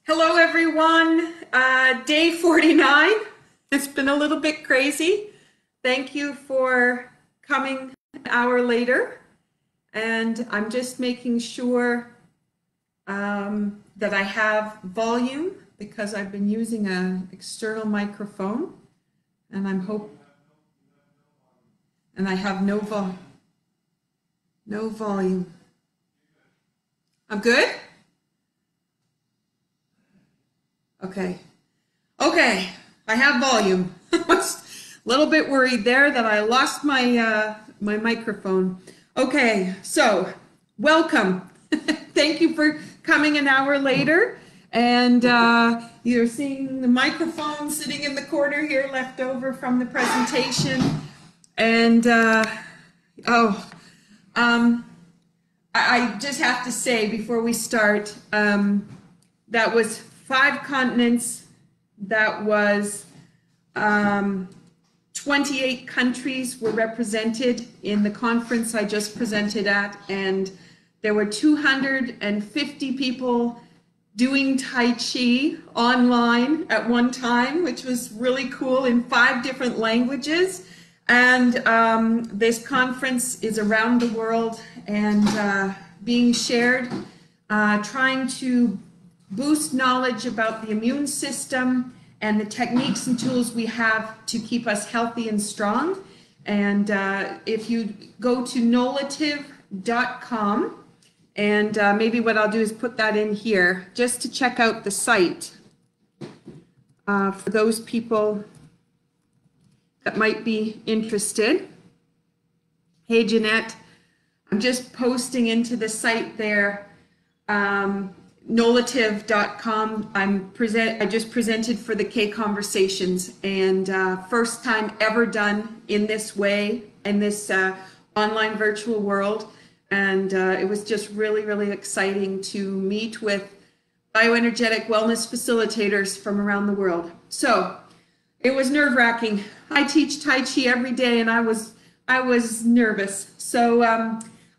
Hello, everyone. Day 49. It's been a little bit crazy. Thank you for coming an hour later. And I'm just making sure that I have volume because I've been using an external microphone, and I have no volume. I'm good? Okay. Okay, I have volume. I was a little bit worried there that I lost my microphone. Okay, so welcome. Thank you for coming an hour later. And you're seeing the microphone sitting in the corner here, left over from the presentation. And I just have to say before we start, that was 5 continents. That was 28 countries were represented in the conference I just presented at, and there were 250 people doing Tai Chi online at one time, which was really cool, in 5 different languages. And this conference is around the world and being shared, trying to boost knowledge about the immune system and the techniques and tools we have to keep us healthy and strong. And if you go to nolative.com, and maybe what I'll do is put that in here just to check out the site for those people that might be interested. Hey, Jeanette, I'm just posting into the site there. Nolative.com. I just presented for the K Conversations, and first time ever done in this way, in this online virtual world. And it was just really, really exciting to meet with bioenergetic wellness facilitators from around the world. So it was nerve-wracking. I teach Tai Chi every day, and I was nervous. So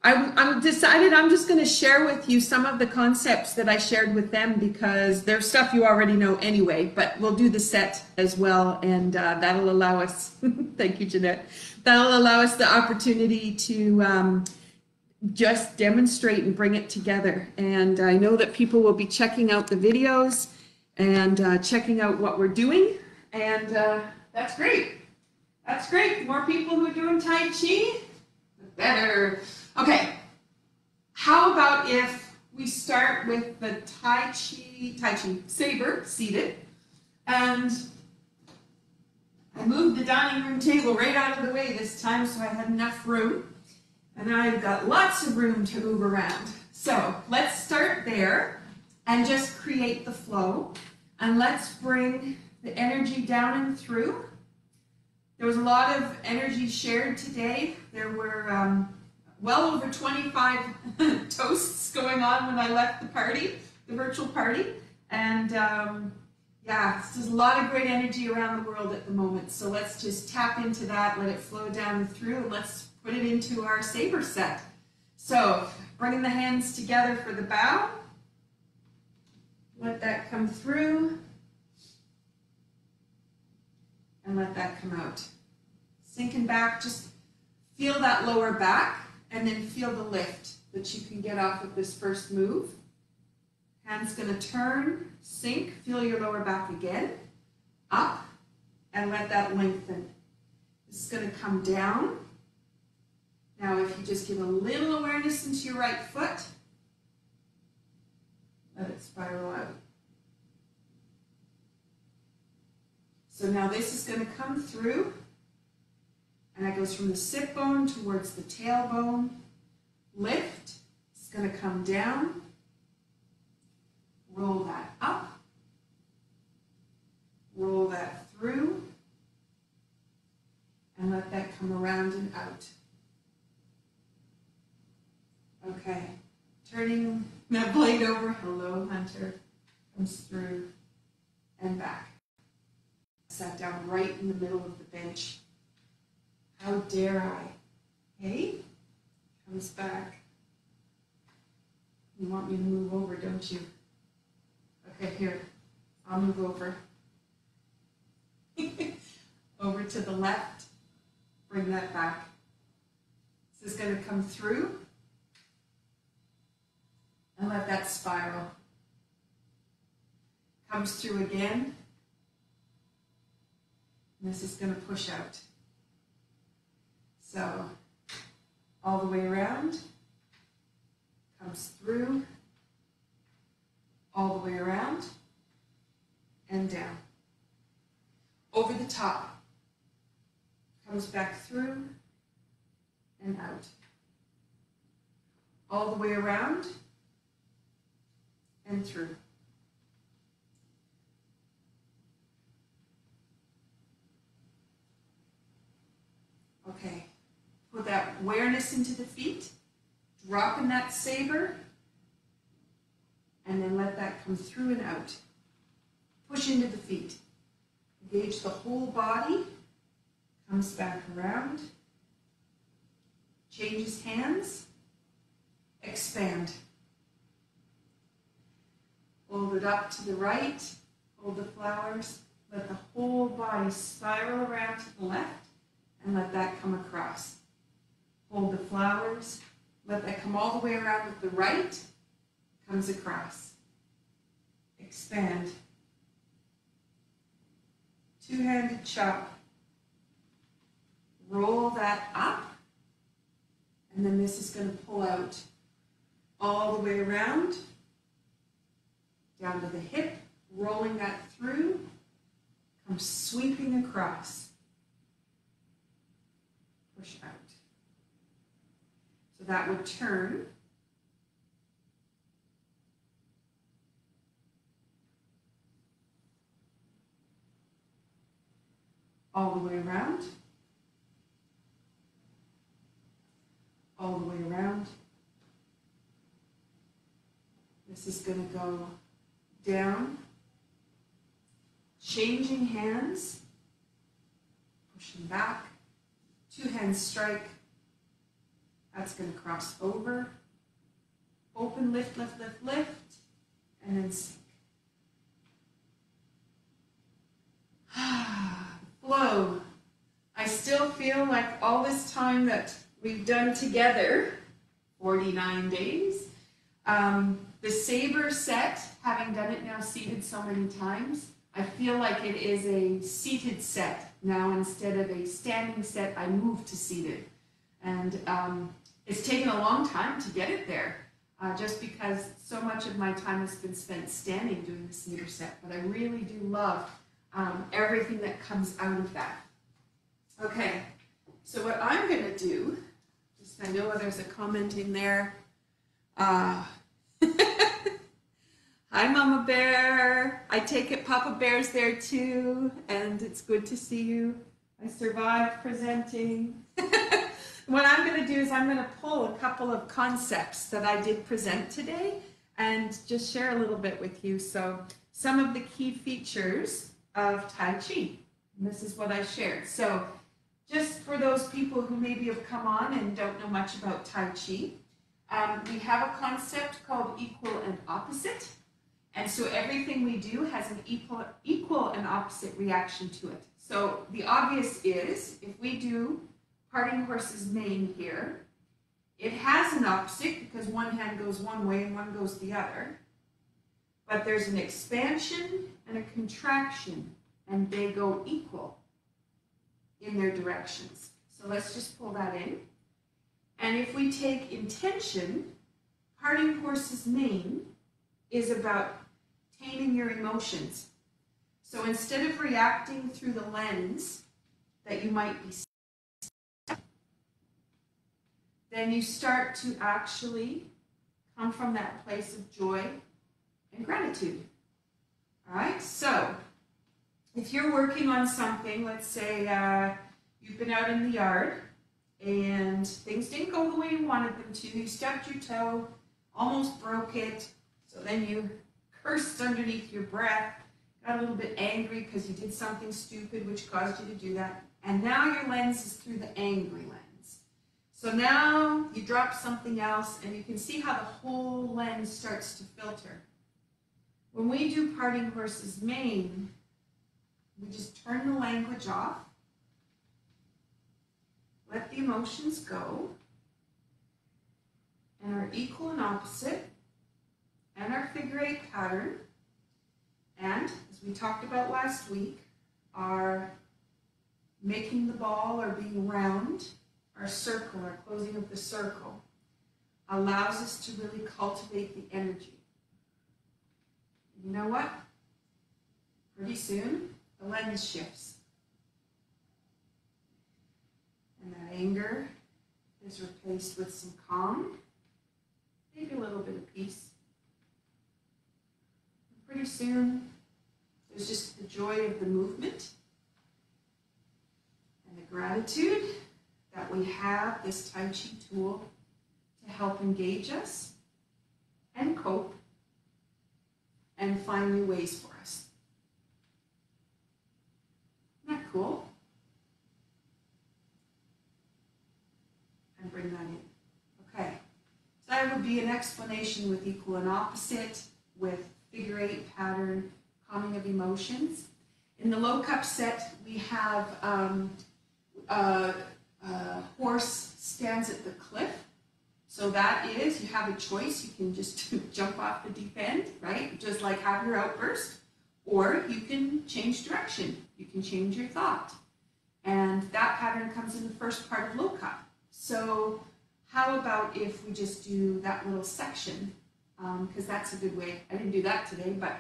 I decided I'm just going to share with you some of the concepts that I shared with them, because there's stuff you already know anyway, but we'll do the set as well, and that'll allow us, thank you, Jeanette, that'll allow us the opportunity to just demonstrate and bring it together. And I know that people will be checking out the videos and checking out what we're doing, and that's great. That's great. More people who are doing Tai Chi, the better. Okay, how about if we start with the Tai Chi saber, seated, and I moved the dining room table right out of the way this time so I had enough room, and I've got lots of room to move around. So let's start there and just create the flow, and let's bring the energy down and through. There was a lot of energy shared today. There were well over 25 toasts going on when I left the party, the virtual party. And yeah, there's a lot of great energy around the world at the moment. So let's just tap into that, let it flow down and through, and let's put it into our saber set. So bringing the hands together for the bow. Let that come through. And let that come out. Sinking back, just feel that lower back, and then feel the lift that you can get off of this first move. Hand's going to turn, sink, feel your lower back again, up, and let that lengthen. This is going to come down. Now if you just give a little awareness into your right foot, let it spiral out. So now this is going to come through, and it goes from the sit bone towards the tailbone. Lift, it's going to come down. Roll that up. Roll that through. And let that come around and out. Okay, turning that blade over. Hello, Hunter. Comes through and back. Sat down right in the middle of the bench. How dare I? Hey, comes back. You want me to move over, don't you? Okay, here, I'll move over. Over to the left, bring that back. This is going to come through and let that spiral. Comes through again. And this is going to push out. So, all the way around, comes through, all the way around, and down. Over the top, comes back through, and out. All the way around, and through. Okay, put that awareness into the feet, drop in that saber, and then let that come through and out. Push into the feet. Engage the whole body, comes back around, changes hands, expand. Hold it up to the right, hold the flowers, let the whole body spiral around to the left, and let that come across. Hold the flowers, let that come all the way around with the right, comes across. Expand. Two-handed chop. Roll that up, and then this is going to pull out all the way around, down to the hip, rolling that through, come sweeping across. Push out. So that would turn. All the way around. All the way around. This is going to go down. Changing hands. Pushing back. Two hands strike. That's going to cross over. Open, lift, lift, lift, lift. And then sink. Flow. I still feel like all this time that we've done together, 49 days, the saber set, having done it now seated so many times, I feel like it is a seated set. Now instead of a standing set, I moved to seated. And it's taken a long time to get it there, just because so much of my time has been spent standing doing the saber set. But I really do love everything that comes out of that. Okay, so what I'm going to do, just I know there's a comment in there. Hi, Mama Bear. I take it Papa Bear's there too, and it's good to see you. I survived presenting. What I'm going to do is I'm going to pull a couple of concepts that I did present today and just share a little bit with you. So some of the key features of Tai Chi. And this is what I shared. So just for those people who maybe have come on and don't know much about Tai Chi, we have a concept called equal and opposite. And so everything we do has an equal and opposite reaction to it. So the obvious is, if we do parting horse's mane here, it has an opposite because one hand goes one way and one goes the other. But there's an expansion and a contraction, and they go equal in their directions. So let's just pull that in. And if we take intention, parting horse's mane is about taming your emotions. So instead of reacting through the lens that you might be seeing, then you start to actually come from that place of joy and gratitude. All right, so if you're working on something, let's say you've been out in the yard and things didn't go the way you wanted them to, you stubbed your toe, almost broke it, so then you cursed underneath your breath, got a little bit angry because you did something stupid which caused you to do that, and now your lens is through the angry lens. So now you drop something else and you can see how the whole lens starts to filter. When we do parting horse's mane, we just turn the language off, let the emotions go, and our equal and opposite, and our figure eight pattern, and as we talked about last week, our making the ball or being round, our circle, our closing of the circle, allows us to really cultivate the energy. You know what? Pretty soon, the lens shifts. And that anger is replaced with some calm, maybe a little bit of peace. And pretty soon, there's just the joy of the movement and the gratitude that we have this Tai Chi tool to help engage us and cope and find new ways for us. Isn't that cool? And bring that in. Okay, so that would be an explanation with equal and opposite, with figure eight pattern, calming of emotions. In the low cup set, we have a horse stands at the cliff. So that is, you have a choice. You can just jump off the deep end, right? Just like have your outburst, or you can change direction. You can change your thought. And that pattern comes in the first part of low cup. So how about if we just do that little section? Because that's a good way. I didn't do that today, but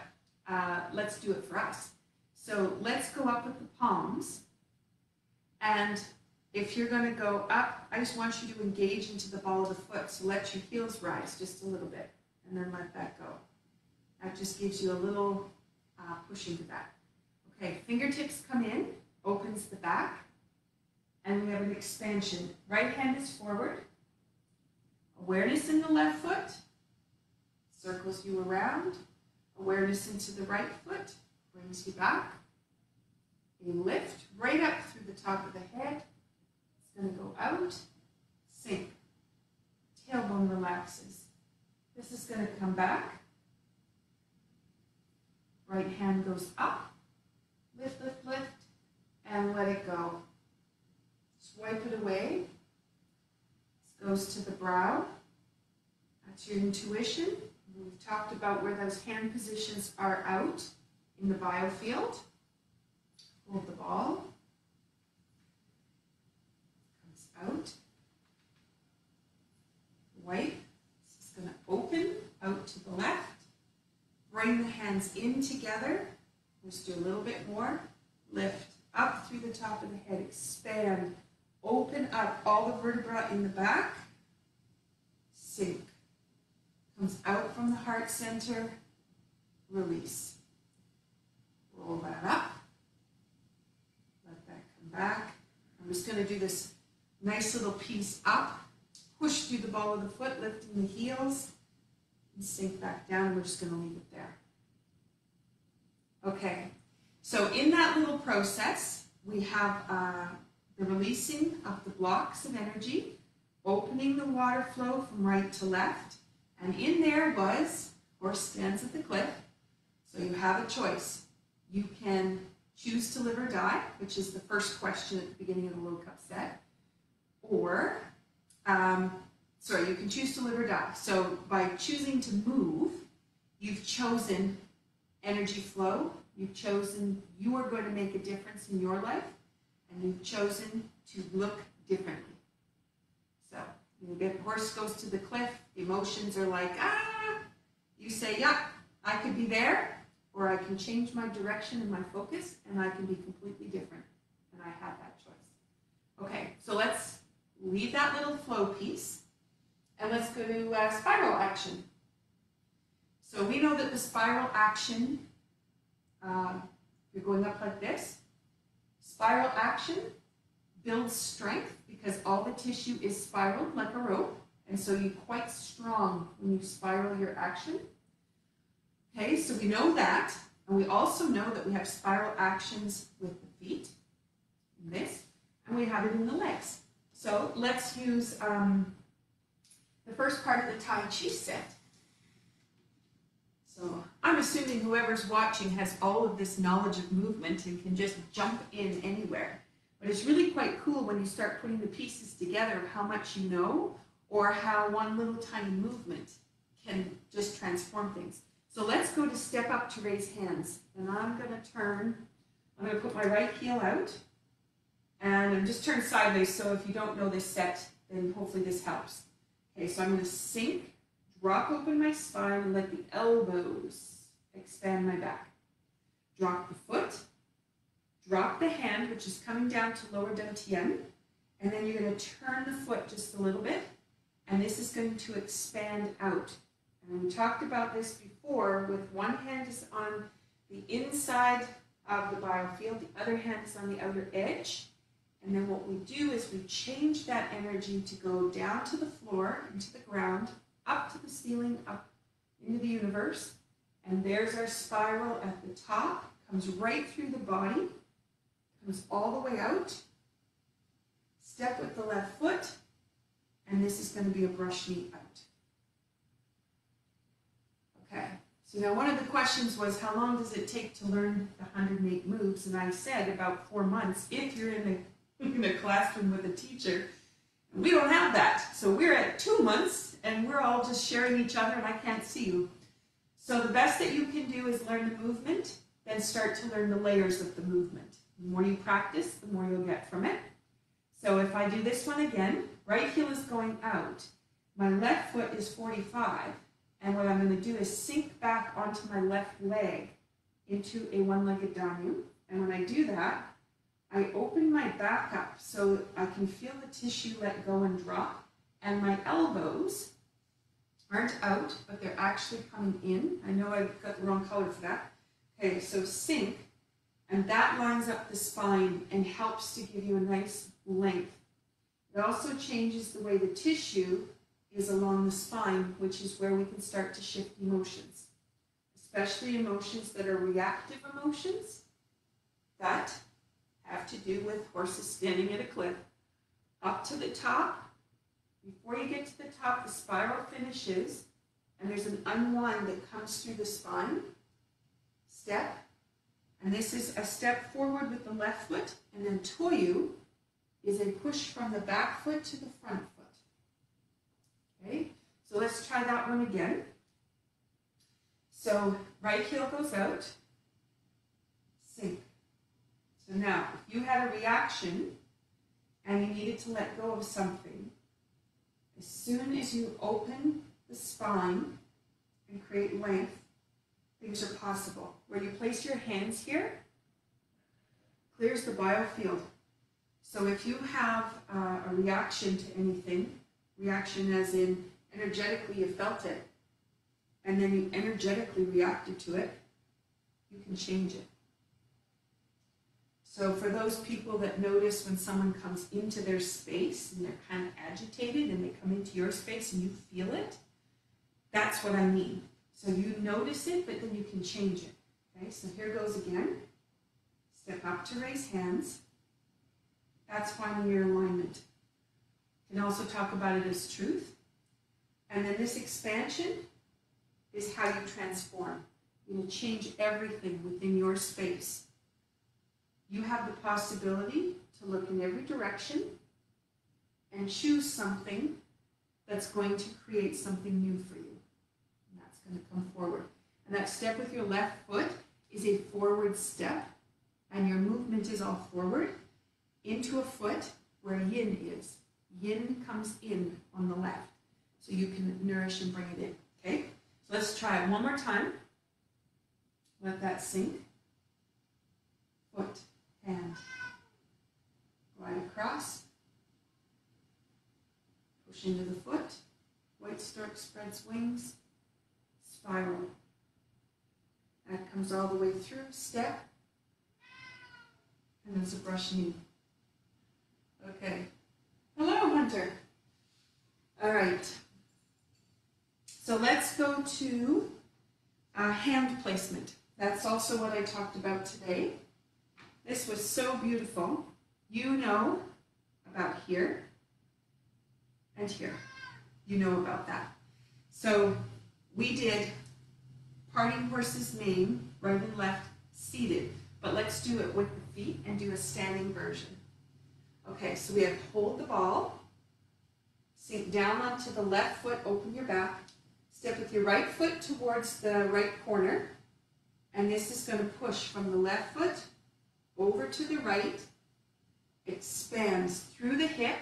let's do it for us. So let's go up with the palms. And if you're going to go up, I just want you to engage into the ball of the foot. So let your heels rise just a little bit, and then let that go. That just gives you a little push into that. Okay, fingertips come in, opens the back, and we have an expansion. Right hand is forward. Awareness in the left foot, circles you around. Awareness into the right foot, brings you back. A lift right up through the top of the head. Going to go out, sink, tailbone relaxes. This is going to come back. Right hand goes up, lift, lift, lift, and let it go. Swipe it away. This goes to the brow. That's your intuition. We've talked about where those hand positions are out in the biofield. Hold the ball. Out, wipe, this is going to open out to the left, bring the hands in together, let's do a little bit more, lift up through the top of the head, expand, open up all the vertebra in the back, sink, comes out from the heart center, release, roll that up, let that come back. I'm just going to do this nice little piece up, push through the ball of the foot, lifting the heels, and sink back down. We're just going to leave it there. Okay, so in that little process, we have the releasing of the blocks of energy, opening the water flow from right to left, and in there was horse stands at the cliff. So you have a choice. You can choose to live or die, which is the first question at the beginning of the low cup set. Or, you can choose to live or die. So by choosing to move, you've chosen energy flow. You've chosen you are going to make a difference in your life, and you've chosen to look differently. So the horse goes to the cliff. The emotions are like, You say, yeah, I could be there, or I can change my direction and my focus, and I can be completely different. And I have that choice. Okay, so let's leave that little flow piece, and let's go to spiral action. So we know that the spiral action, you're going up like this. Spiral action builds strength because all the tissue is spiraled like a rope, and so you're quite strong when you spiral your action. Okay, so we know that, and we also know that we have spiral actions with the feet, in this, and we have it in the legs. So let's use the first part of the Tai Chi set. So I'm I'm assuming whoever's watching has all of this knowledge of movement and can just jump in anywhere. But it's really quite cool when you start putting the pieces together of how much you know, or how one little tiny movement can just transform things. So let's go to step up to raise hands. And I'm going to put my right heel out. And I'm just turned sideways, so if you don't know this set, then hopefully this helps. Okay, so I'm going to sink, drop open my spine, and let the elbows expand my back. Drop the foot, drop the hand, which is coming down to lower dantian, and then you're going to turn the foot just a little bit, and this is going to expand out. And we talked about this before, with one hand is on the inside of the biofield, the other hand is on the outer edge. And then what we do is we change that energy to go down to the floor, into the ground, up to the ceiling, up into the universe. And there's our spiral at the top, comes right through the body, comes all the way out. Step with the left foot, and this is going to be a brush knee out. Okay, so now one of the questions was, how long does it take to learn the 108 moves? And I said about 4 months if you're in a classroom with a teacher. We don't have that. So we're at 2 months and we're all just sharing each other and I can't see you. So the best that you can do is learn the movement, then start to learn the layers of the movement. The more you practice, the more you'll get from it. So if I do this one again, right heel is going out. My left foot is 45. And what I'm going to do is sink back onto my left leg into a one-legged Danu. And when I do that, I open my back up so I can feel the tissue let go and drop. And my elbows aren't out, but they're actually coming in. I know I got the wrong color for that. Okay, so sink, and that lines up the spine and helps to give you a nice length. It also changes the way the tissue is along the spine, which is where we can start to shift emotions, especially emotions that are reactive emotions that have to do with horses standing at a cliff. Up to the top, before you get to the top, the spiral finishes, and there's an unwind that comes through the spine. Step, and this is a step forward with the left foot, and then toyu is a push from the back foot to the front foot. Okay, so let's try that one again. So right heel goes out, sink. So now, if you had a reaction and you needed to let go of something, as soon as you open the spine and create length, things are possible. Where you place your hands here clears the biofield. So if you have a reaction to anything, reaction as in energetically you felt it, and then you energetically reacted to it, you can change it. So for those people that notice when someone comes into their space and they're kind of agitated and they come into your space and you feel it, that's what I mean. So you notice it, but then you can change it. Okay, so here goes again. Step up to raise hands. That's finding your alignment. You can also talk about it as truth. And then this expansion is how you transform. You will change everything within your space. You have the possibility to look in every direction and choose something that's going to create something new for you. And that's going to come forward. And that step with your left foot is a forward step, and your movement is all forward into a foot where yin is. Yin comes in on the left, so you can nourish and bring it in. Okay, so let's try it one more time. Let that sink. Foot, hand, glide across, push into the foot, white stork spreads wings, spiral. That comes all the way through, step, and there's a brush knee. Okay. Hello, Hunter. All right. So let's go to hand placement. That's also what I talked about today. This was so beautiful. You know about here and here. You know about that. So we did parting horse's mane, right and left, seated. But let's do it with the feet and do a standing version. Okay, so we have hold the ball, sink down onto the left foot, open your back, step with your right foot towards the right corner, and this is going to push from the left foot over to the right, expands through the hip,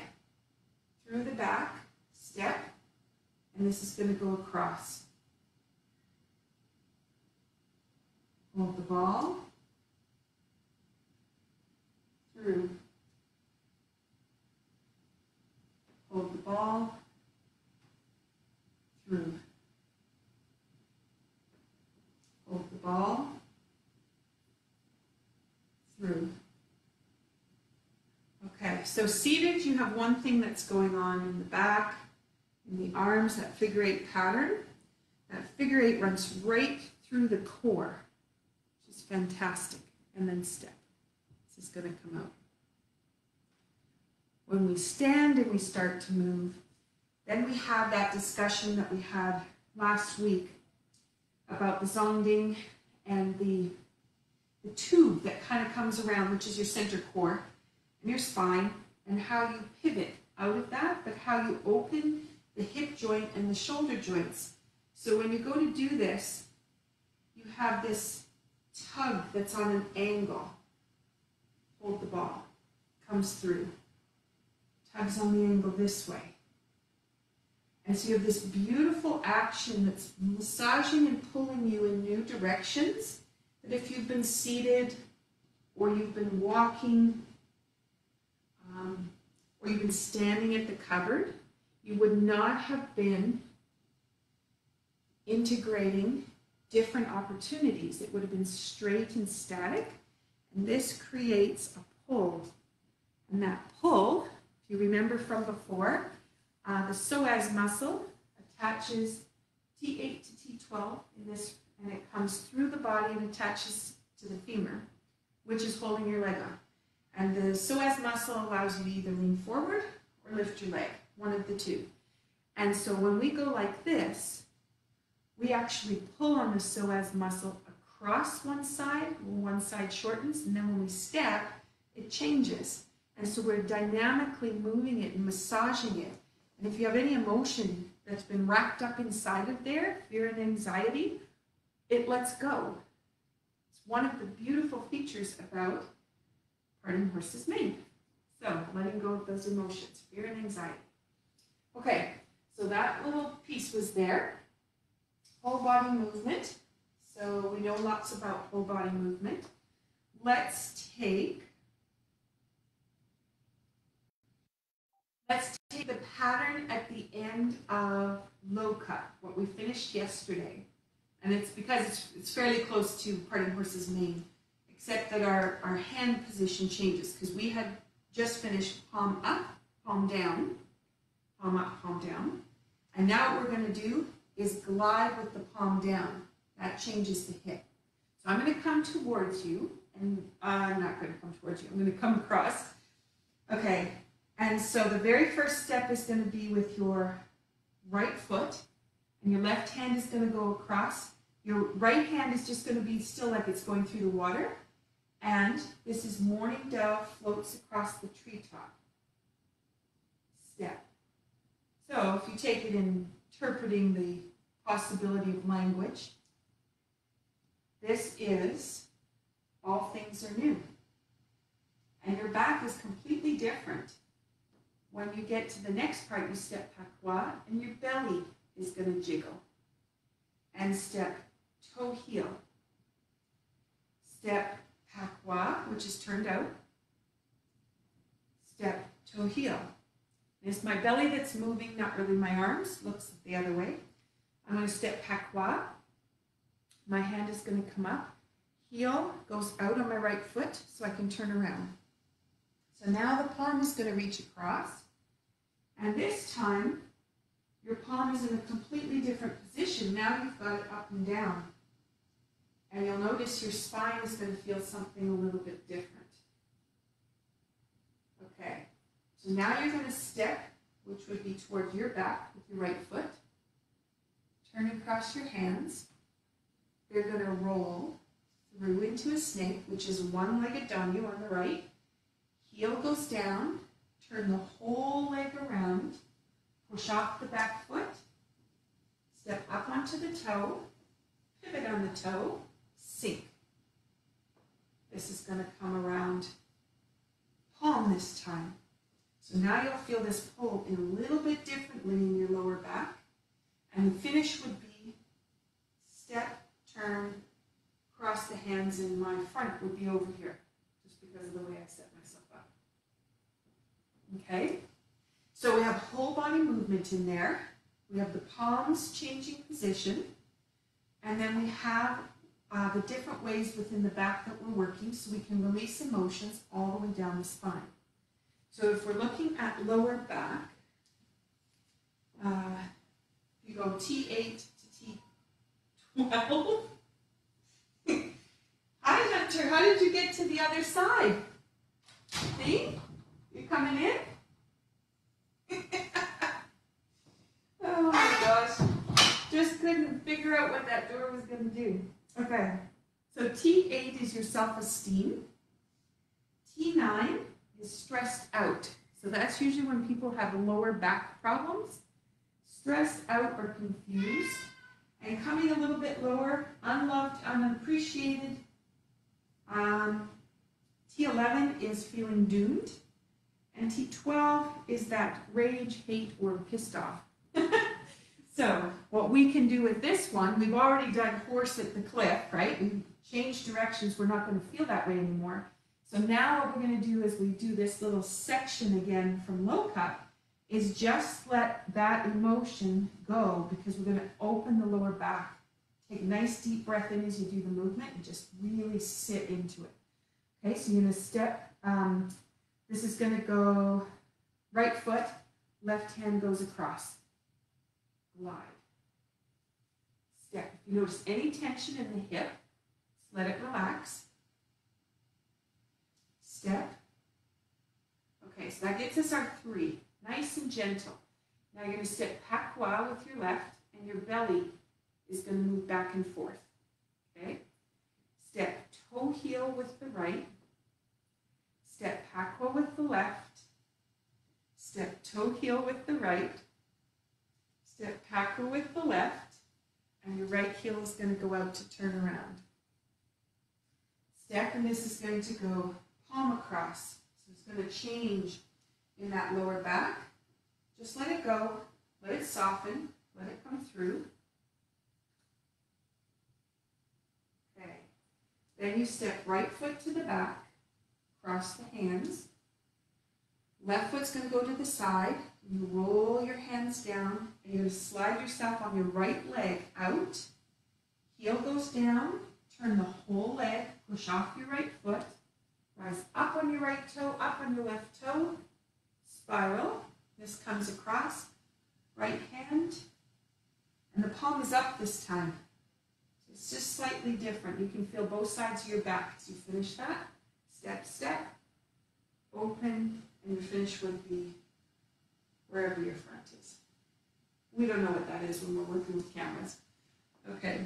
through the back, step, and this is going to go across. Hold the ball, through. Hold the ball, through. Hold the ball, through. Okay, so seated, you have one thing that's going on in the back, in the arms, that figure eight pattern. That figure eight runs right through the core, which is fantastic. And then step. This is going to come out. When we stand and we start to move, then we have that discussion that we had last week about the zongding and the tube that kind of comes around, which is your center core and your spine, and how you pivot out of that, but how you open the hip joint and the shoulder joints. So when you go to do this, you have this tug that's on an angle. Hold the ball, comes through. Tugs on the angle this way. And so you have this beautiful action that's massaging and pulling you in new directions, that if you've been seated or you've been walking or you've been standing at the cupboard, you would not have been integrating different opportunities. It would have been straight and static, and this creates a pull. And that pull, if you remember from before, the psoas muscle attaches T8 to T12 in this, and it comes through the body and attaches to the femur, which is holding your leg up. And the psoas muscle allows you to either lean forward or lift your leg, one of the two. And so when we go like this, we actually pull on the psoas muscle across one side shortens, and then when we step, it changes. And so we're dynamically moving it and massaging it. And if you have any emotion that's been wrapped up inside of there, fear and anxiety, it lets go. It's one of the beautiful features about parting horse's mane. So letting go of those emotions, fear and anxiety. Okay, so that little piece was there. Whole body movement. So we know lots about whole body movement. Let's take the pattern at the end of Loka, what we finished yesterday. And it's because it's fairly close to parting horse's mane, except that our hand position changes, because we had just finished palm up, palm down, palm up, palm down. And now what we're going to do is glide with the palm down. That changes the hip. So I'm going to come towards you, and I'm not going to come towards you. I'm going to come across. Okay. And so the very first step is going to be with your right foot, and your left hand is going to go across. Your right hand is just going to be still like it's going through the water. And this is morning dove floats across the treetop. Step. So if you take it in interpreting the possibility of language, this is all things are new. And your back is completely different. When you get to the next part, you step pakwa, and your belly is going to jiggle. And step toe heel. Step pakwa, which is turned out. Step toe heel. It's my belly that's moving, not really my arms. Looks the other way. I'm going to step pakwa. My hand is going to come up. Heel goes out on my right foot so I can turn around. So now the palm is going to reach across. And this time, your palm is in a completely different position. Now you've got it up and down. And you'll notice your spine is going to feel something a little bit different. Okay. So now you're going to step, which would be toward your back with your right foot. Turn across your hands. they're going to roll through into a snake, which is one-legged down you on the right. Heel goes down, turn the whole leg around, push off the back foot, step up onto the toe, pivot on the toe, sink. This is going to come around palm this time. So now you'll feel this pull in a little bit differently in your lower back. And the finish would be step, turn, cross the hands, and my front would be over here, just because of the way I set myself up. Okay? So we have whole body movement in there. We have the palms changing position. And then we have the different ways within the back that we're working, so we can release emotions all the way down the spine. So if we're looking at lower back, you go T8 to T12. Hi, Hunter. How did you get to the other side? See? You coming in? Oh my gosh. Just couldn't figure out what that door was going to do. Okay. So T8 is your self-esteem. T9 is stressed out. So that's usually when people have lower back problems. Stressed out or confused. And coming a little bit lower, unloved, unappreciated. T11 is feeling doomed. And T12 is that rage, hate, or pissed off. So what we can do with this one, we've already done horse at the cliff, right? We've changed directions. We're not going to feel that way anymore. So now what we're going to do is we do this little section again from low cut, is just let that emotion go, because we're going to open the lower back. Take a nice deep breath in as you do the movement and just really sit into it. Okay, so you're going to step, this is going to go right foot, left hand goes across. Glide. Step. If you notice any tension in the hip, just let it relax. Step. Okay, so that gets us our 3. Nice and gentle. Now you're going to step patois with your left, and your belly is going to move back and forth. Okay? Step toe heel with the right. Step patois with the left. Step toe heel with the right. Step patois with the left. And your right heel is going to go out to turn around. Step, and this is going to go palm across. So it's going to change in that lower back. Just let it go. Let it soften. Let it come through. Okay. Then you step right foot to the back. Cross the hands. Left foot's going to go to the side. You roll your hands down, and you're going to slide yourself on your right leg out. Heel goes down. Turn the whole leg. Push off your right foot. Rise up on your right toe, up on your left toe. Spiral. This comes across. Right hand. And the palm is up this time. So it's just slightly different. You can feel both sides of your back as you finish that. Step, step. Open. And your finish would be wherever your front is. We don't know what that is when we're working with cameras. Okay.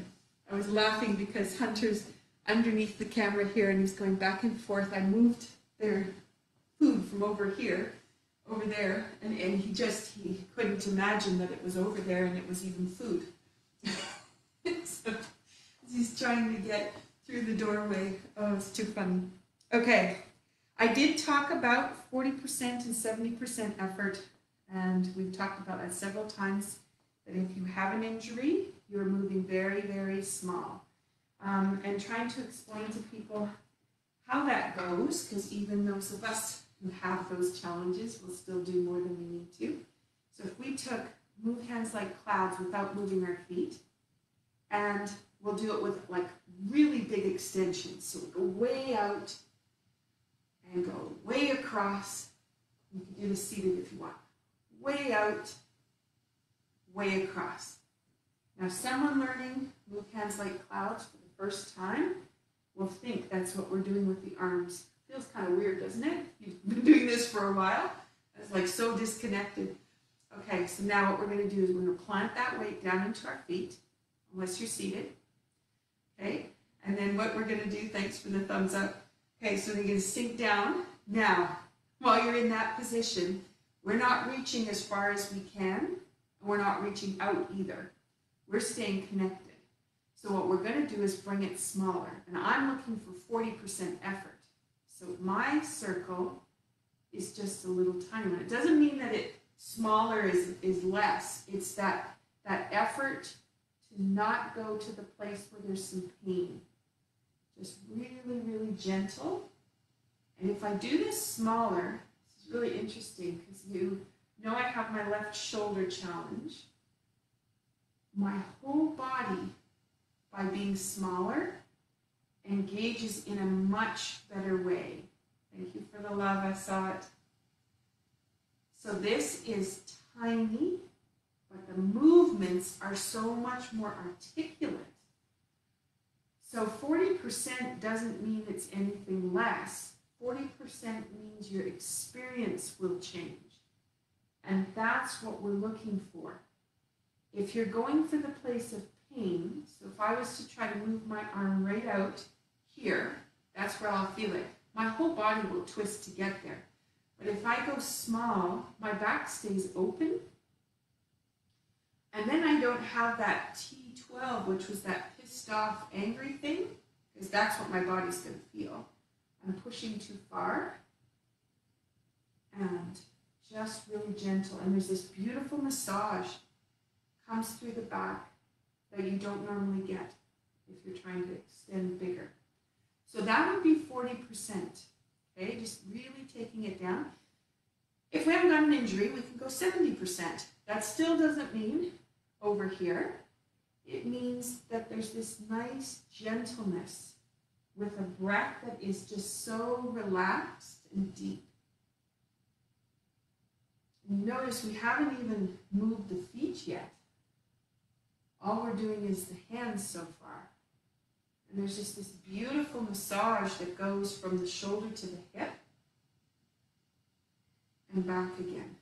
I was laughing because Hunter's underneath the camera here and he's going back and forth. I moved their food from over here, over there, and he couldn't imagine that it was over there and it was even food. So he's trying to get through the doorway. Oh, it's too funny. Okay. I did talk about 40% and 70% effort, and we've talked about that several times, that if you have an injury, you're moving very, very small. And trying to explain to people how that goes, because even those of us who have those challenges will still do more than we need to. So if we move hands like clouds without moving our feet, and we'll do it with like really big extensions. So we'll go way out, and go way across. You can do this seated if you want. Way out, way across. Now, someone learning move hands like clouds for the first time will think that's what we're doing with the arms. Feels kind of weird, doesn't it? You've been doing this for a while. It's like so disconnected. Okay, so now what we're going to do is we're going to plant that weight down into our feet, unless you're seated. then what we're going to do, thanks for the thumbs up. Okay, so you're going to sink down. Now, while you're in that position, we're not reaching as far as we can, and we're not reaching out either. We're staying connected. So what we're going to do is bring it smaller, and I'm looking for 40% effort. So my circle is just a little tiny one. It doesn't mean that it smaller is less. It's that effort to not go to the place where there's some pain. Just really, really gentle. And if I do this smaller, this is really interesting because you know I have my left shoulder challenge. My whole body, by being smaller, engages in a much better way. Thank you for the love, I saw it. So this is tiny, but the movements are so much more articulate. So 40% doesn't mean it's anything less. 40% means your experience will change. And that's what we're looking for. If you're going for the place of pain, so if I was to try to move my arm right out here, that's where I'll feel it. My whole body will twist to get there. But if I go small, my back stays open. And then I don't have that T12, which was that pissed off, angry thing, because that's what my body's going to feel. I'm pushing too far. And just really gentle. And there's this beautiful massage comes through the back that you don't normally get if you're trying to extend bigger. So that would be 40%. Okay, just really taking it down. If we haven't got an injury, we can go 70%. That still doesn't mean over here. It means that there's this nice gentleness with a breath that is just so relaxed and deep. And notice we haven't even moved the feet yet. All we're doing is the hands so far. And there's just this beautiful massage that goes from the shoulder to the hip and back again.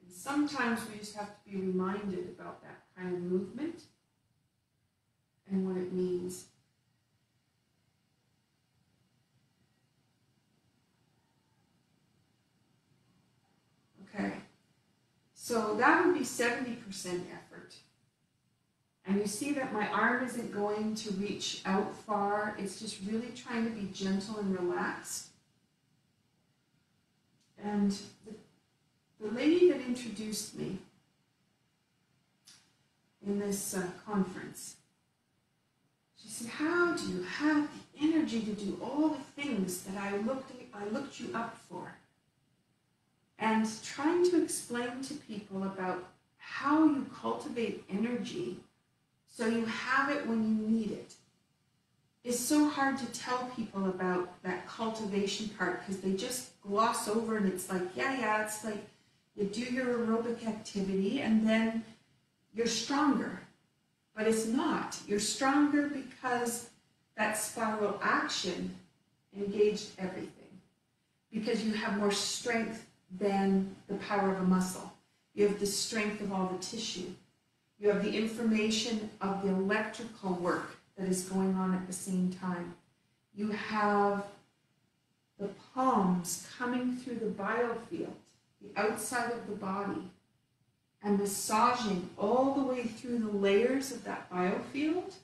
And sometimes we just have to be reminded about that kind of movement and what it means. Okay, so that would be 70% effort. And you see that my arm isn't going to reach out far. It's just really trying to be gentle and relaxed. And the lady that introduced me in this conference, she said, how do you have the energy to do all the things that I looked you up for? And trying to explain to people about how you cultivate energy so you have it when you need it is so hard to tell people about that cultivation part because they just gloss over and it's like, yeah, it's like you do your aerobic activity and then you're stronger. But it's not. You're stronger because that spiral action engaged everything. Because you have more strength than the power of a muscle. You have the strength of all the tissue. You have the information of the electrical work that is going on at the same time. You have the palms coming through the biofield, the outside of the body, and massaging all the way through the layers of that biofield,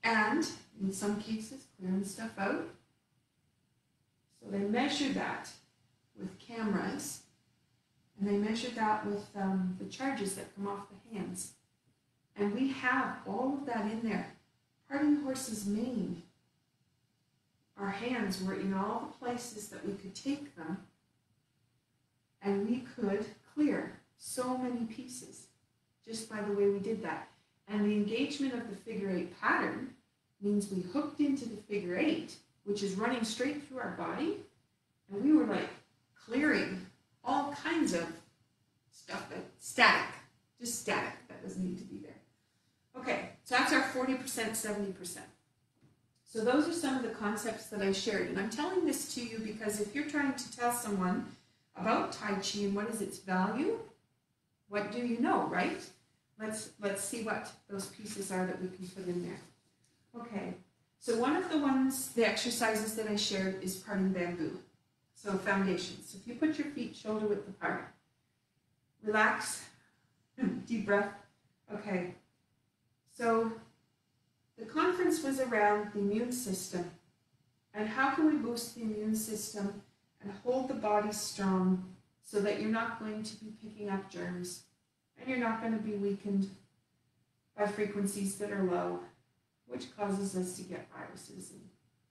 and in some cases clearing stuff out. So they measure that with cameras, and they measure that with the charges that come off the hands. And we have all of that in there. Parting horse's mane. Our hands were in all the places that we could take them, and we could clear so many pieces just by the way we did that. And the engagement of the figure eight pattern means we hooked into the figure eight, which is running straight through our body, and we were like clearing all kinds of stuff that's static, just static, that doesn't need to be there. Okay, so that's our 40%, 70%. So those are some of the concepts that I shared, and I'm telling this to you because if you're trying to tell someone about Tai Chi and what is its value, what do you know, right? Let's see what those pieces are that we can put in there. Okay, so one of the exercises that I shared is parting bamboo. So foundation. So if you put your feet shoulder width apart, relax, deep breath. Okay, so the conference was around the immune system and how can we boost the immune system and hold the body strong so that you're not going to be picking up germs and you're not going to be weakened by frequencies that are low, which causes us to get viruses and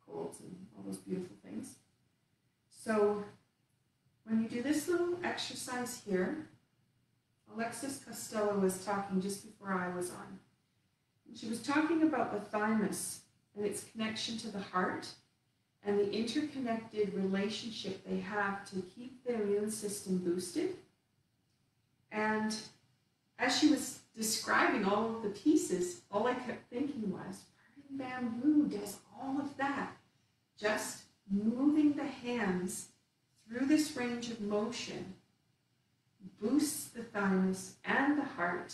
colds and all those beautiful things. So when you do this little exercise here, Alexis Costello was talking just before I was on. And she was talking about the thymus and its connection to the heart and the interconnected relationship they have to keep the immune system boosted. And as she was describing all of the pieces, all I kept thinking was, parting bamboo does all of that. Just moving the hands through this range of motion boosts the thymus and the heart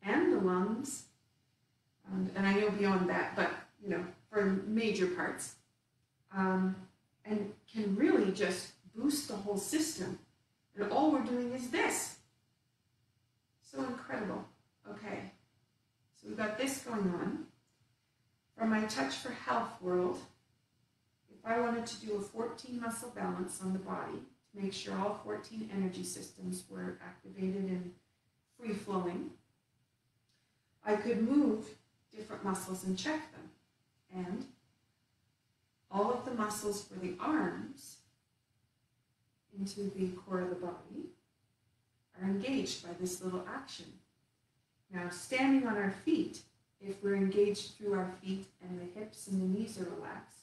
and the lungs, and I know beyond that, but for major parts, and can really just boost the whole system. And all we're doing is this. So incredible. Okay, so we've got this going on. From my Touch for Health world, if I wanted to do a 14 muscle balance on the body to make sure all 14 energy systems were activated and free-flowing, I could move different muscles and check them. And all of the muscles for the arms into the core of the body are engaged by this little action. Now, standing on our feet, if we're engaged through our feet and the hips and the knees are relaxed,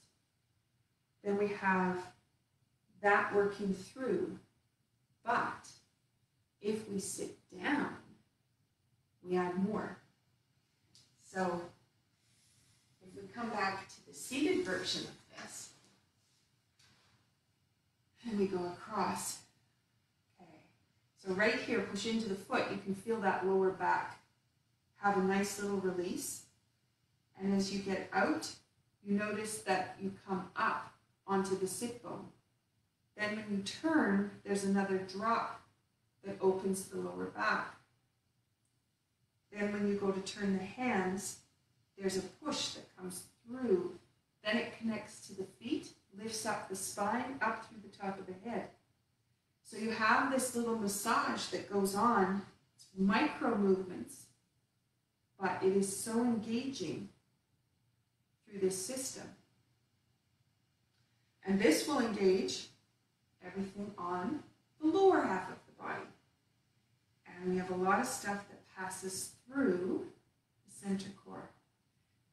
then we have that working through. But if we sit down, we add more. So if we come back to the seated version of this, and we go across. Okay. So right here, push into the foot, you can feel that lower back have a nice little release. And as you get out, you notice that you come up onto the sit bone. Then when you turn, there's another drop that opens the lower back. Then when you go to turn the hands, there's a push that comes through. Then it connects to the feet, lifts up the spine, up through the top of the head. So you have this little massage that goes on. It's micro movements, but it is so engaging through this system. And this will engage everything on the lower half of the body. And we have a lot of stuff that passes through the center core.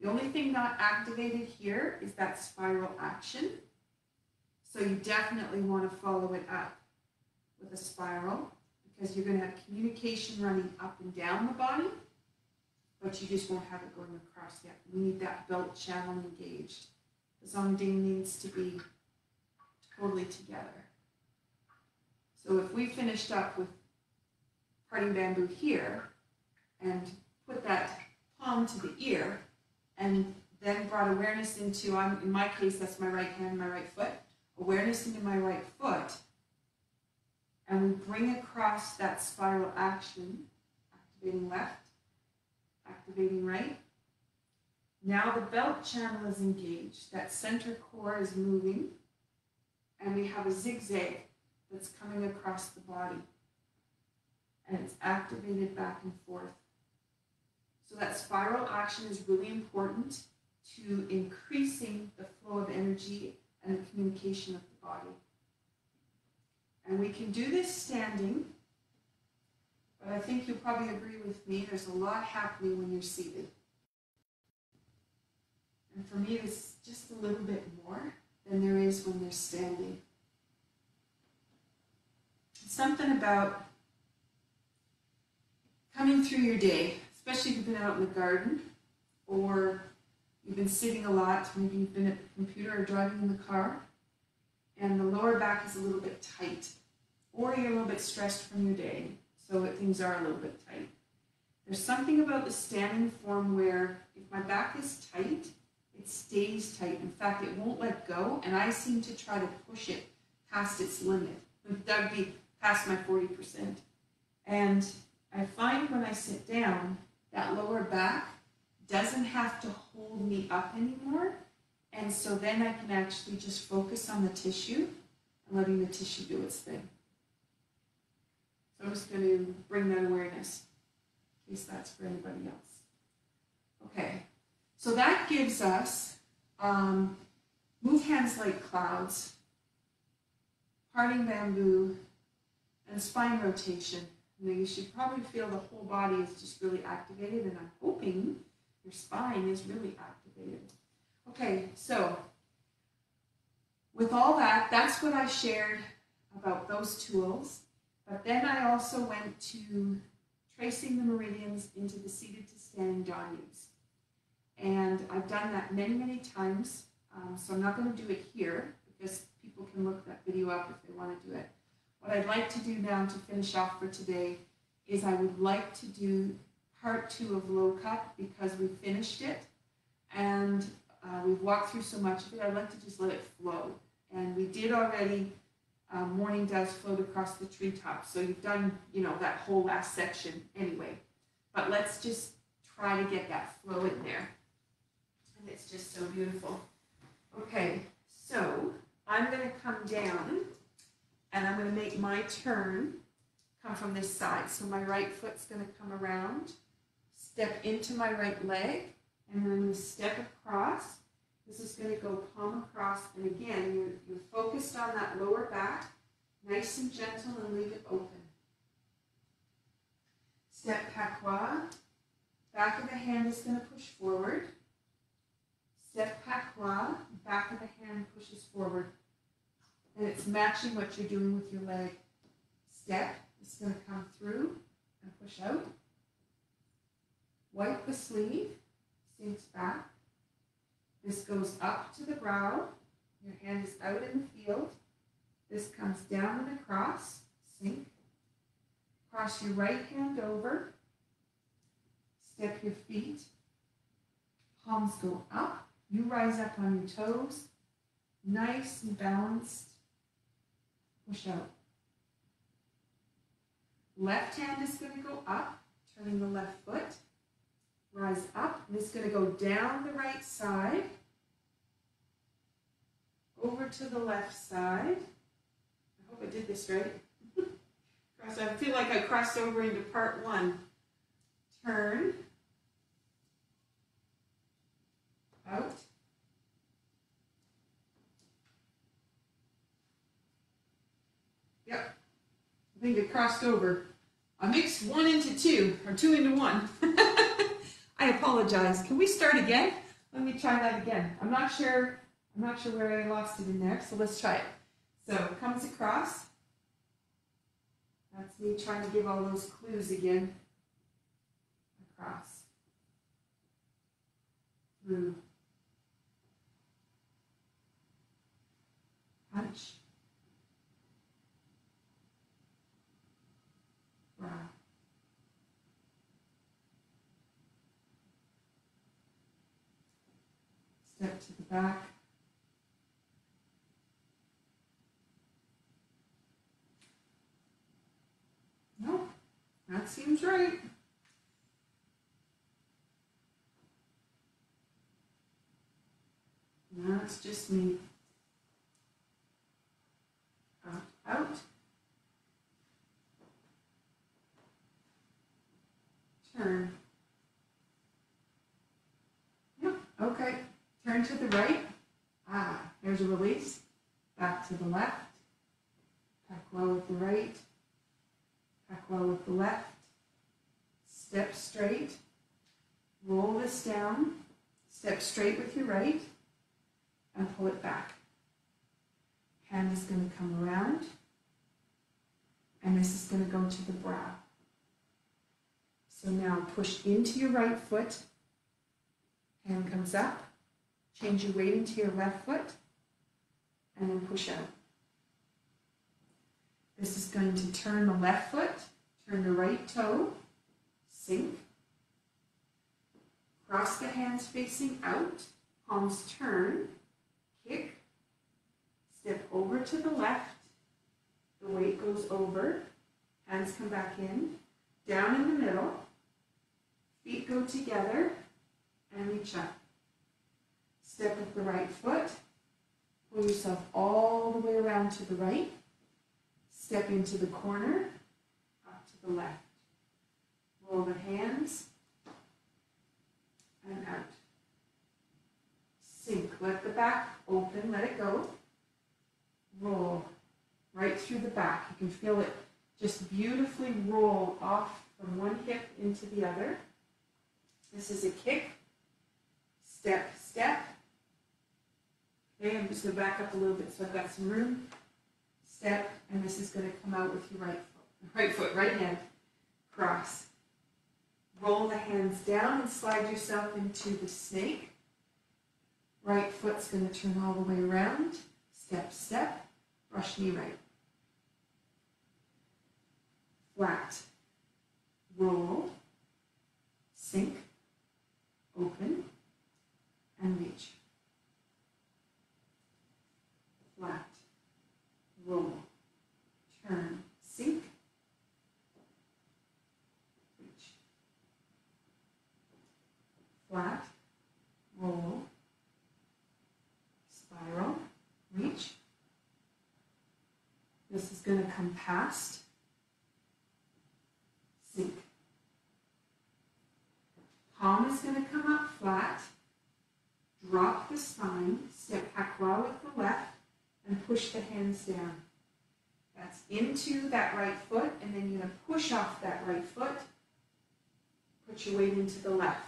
The only thing not activated here is that spiral action. So you definitely want to follow it up with a spiral because you're going to have communication running up and down the body, but you just won't have it going across yet. We need that belt channel engaged. The Zongding needs to be totally together. So if we finished up with parting bamboo here and put that palm to the ear and then brought awareness into, in my case, that's my right hand, my right foot, awareness into my right foot, and we bring across that spiral action, activating left, activating right. Now the belt channel is engaged, that center core is moving, and we have a zigzag that's coming across the body. And it's activated back and forth. So that spiral action is really important to increasing the flow of energy and the communication of the body. And we can do this standing, but I think you'll probably agree with me, there's a lot happening when you're seated. And for me, it's just a little bit more than there is when they're standing. Something about coming through your day, especially if you've been out in the garden or you've been sitting a lot, maybe you've been at the computer or driving in the car, and the lower back is a little bit tight, or you're a little bit stressed from your day, so things are a little bit tight. There's something about the standing form where if my back is tight, it stays tight. In fact, it won't let go, and I seem to try to push it past its limit. That'd be past my 40%. And I find when I sit down, that lower back doesn't have to hold me up anymore. And so then I can actually just focus on the tissue and letting the tissue do its thing. So I'm just going to bring that awareness in case that's for anybody else. Okay, so that gives us move hands like clouds, parting bamboo, and spine rotation. And you should probably feel the whole body is just really activated, and I'm hoping your spine is really activated. Okay, so with all that, that's what I shared about those tools. But then I also went to tracing the meridians into the seated to standing jhanas. And I've done that many, many times. So I'm not going to do it here because people can look that video up if they want to do it. What I'd like to do now to finish off for today is I would like to do part 2 of low cut because we finished it and we've walked through so much of it. I'd like to just let it flow. And we did already morning doves float across the treetops. So you've done, that whole last section anyway. But let's just try to get that flow in there. And it's just so beautiful. Okay, so I'm going to come down and I'm going to make my turn come from this side. So my right foot's going to come around, step into my right leg, and then I'm going to step across. This is going to go palm across, and again, you're focused on that lower back, nice and gentle, and leave it open. Step patois, back of the hand is going to push forward. Step patois, back of the hand pushes forward. And it's matching what you're doing with your leg. Step is going to come through and push out. Wipe the sleeve, sinks back. This goes up to the brow. Your hand is out in the field. This comes down and across, sink. Cross your right hand over. Step your feet. Palms go up. You rise up on your toes. Nice and balanced. Push out. Left hand is going to go up, turning the left foot. Rise up, and it's going to go down the right side, over to the left side. I hope I did this right. I feel like I crossed over into part 1. Turn. Out. Yep. I think it crossed over. I mixed 1 into 2, or 2 into 1. I apologize. Can we start again? Let me try that again. I'm not sure where I lost it in there, so let's try it. So it comes across. That's me trying to give all those clues again. Across. Through. Punch. Brow. Step to the back. No, that seems right. Now it's just me. Out, out. Turn. Yep, okay. Turn to the right. There's a release. Back to the left. Patois with the right. Patois with the left. Step straight. Roll this down. Step straight with your right. And pull it back. Hand is going to come around. And this is going to go to the brow. So now push into your right foot. Hand comes up. Change your weight into your left foot. And then push out. This is going to turn the left foot. Turn the right toe. Sink. Cross the hands facing out. palms turn, kick, step over to the left, the weight goes over, hands come back in, down in the middle, feet go together, and reach up. Step with the right foot, pull yourself all the way around to the right, step into the corner, up to the left. Roll the hands, and out. Sink, let the back open, let it go. Roll right through the back. You can feel it just beautifully roll off from one hip into the other. This is a kick, step, step. Okay, I'm just going to back up a little bit so I've got some room. Step, and this is going to come out with your right foot, right hand, cross. Roll the hands down and slide yourself into the snake. Right foot's going to turn all the way around. Step, step, brush knee right. Flat, roll, sink, open, and reach. Flat, roll, turn, sink, reach. Flat, roll, spiral, reach. This is going to come past, sink. Palm is going to come up flat, drop the spine, step hakwa with the left, and push the hands down. That's into that right foot, and then you're going to push off that right foot, put your weight into the left.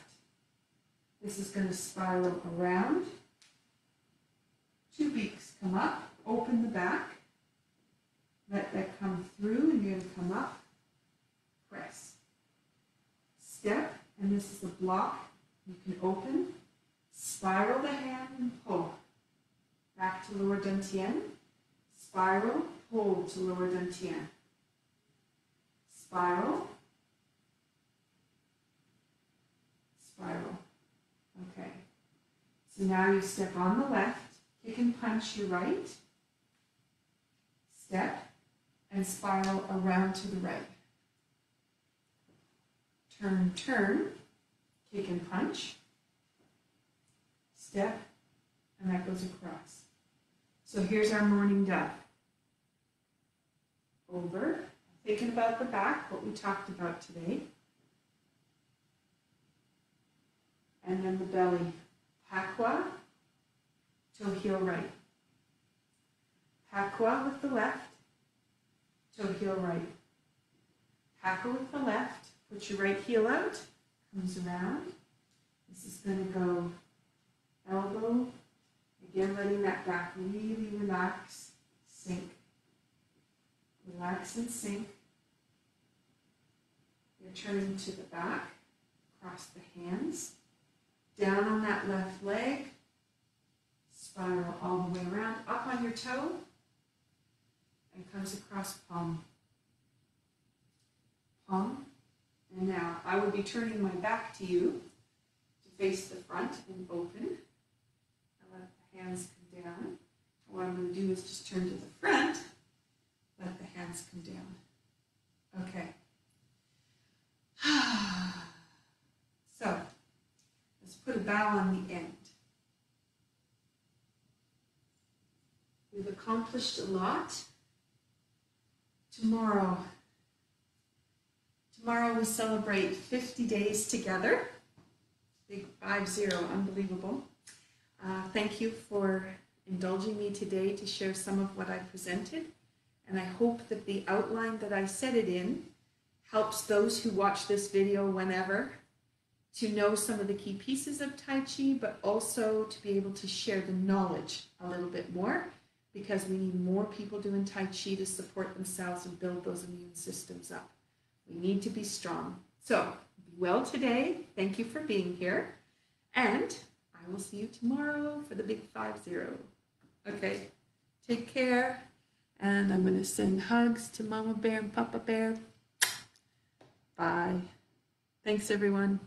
This is going to spiral around. Two beaks come up, open the back, let that come through, and you're going to come up, press. Step, and this is a block. You can open, spiral the hand and pull. Back to lower dantian, spiral, pull to lower dantian. Spiral, spiral. Okay. So now you step on the left, kick and punch your right, step, and spiral around to the right. Turn, turn, kick and punch, step, and that goes across. So here's our morning dove. Over, thinking about the back, what we talked about today. And then the belly. Hakwa, toe heel right. Hakwa with the left, toe heel right. Hakwa with the left, put your right heel out, comes around. This is going to go elbow. Again, letting that back really relax, sink. Relax and sink. You're turning to the back, cross the hands, down on that left leg, spiral all the way around, up on your toe, and comes across palm. Palm. And now I will be turning my back to you to face the front and open. I let the hands come down. What I'm going to do is just turn to the front, let the hands come down. Okay. So, let's put a bow on the end. We've accomplished a lot. Tomorrow we celebrate 50 days together. Big 50, unbelievable. Thank you for indulging me today to share some of what I presented. And I hope that the outline that I set it in helps those who watch this video whenever to know some of the key pieces of Tai Chi, but also to be able to share the knowledge a little bit more, because we need more people doing Tai Chi to support themselves and build those immune systems up. We need to be strong. So, be well today. Thank you for being here. And I will see you tomorrow for the big 50. Okay, take care. And I'm going to send hugs to Mama Bear and Papa Bear. Bye. Thanks, everyone.